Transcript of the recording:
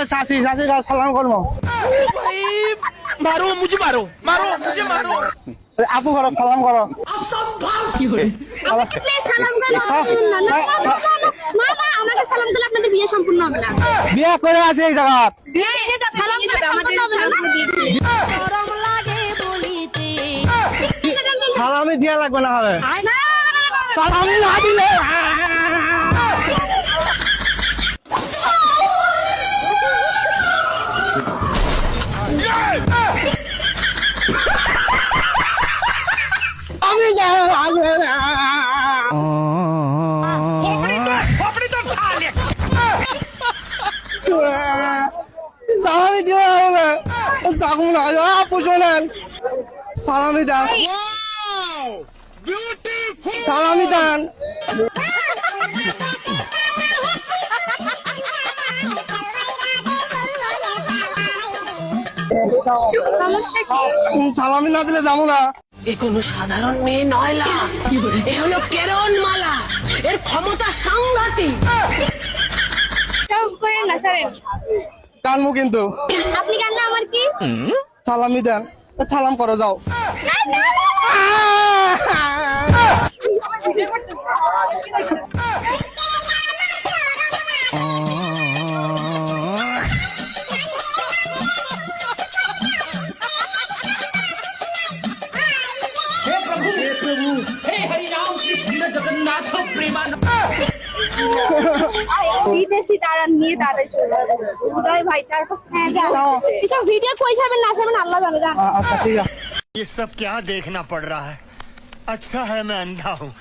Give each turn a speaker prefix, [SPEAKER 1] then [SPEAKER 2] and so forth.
[SPEAKER 1] सासी का सलाम करो
[SPEAKER 2] मारो मुझे मारो मारो मुझे मारो
[SPEAKER 1] আপু করো সালাম করো
[SPEAKER 3] বিয়ে সম্পূর্ণ হবে না
[SPEAKER 1] বিয়ে করে আছে এই জায়গা সালামি দিয়া লাগবে না হবে সালামি না দিলে আমি সালামি দিও তখন আপু শোনেন সালামি দেন সালামি দেন সালামি না দিলে যাবো না
[SPEAKER 4] এ কোনো সাধারণ মেয়ে নয়লা এ হলো কেরণ মালা এর ক্ষমতা সাংঘাতিক
[SPEAKER 1] কানমু কিন্তু
[SPEAKER 3] আপনি কানলে আমার কি
[SPEAKER 1] সালামি দেন সালাম করো যাও
[SPEAKER 3] বিদেশি তারা নিয়ে তাদের চলে উদয় ভাই এসব ভিডিও কই যাবেন না যাবেন আল্লাহ জানে জান
[SPEAKER 1] আচ্ছা ঠিক আছে
[SPEAKER 2] ये सब क्या देखना पड़ रहा है अच्छा है मैं अंधा हूँ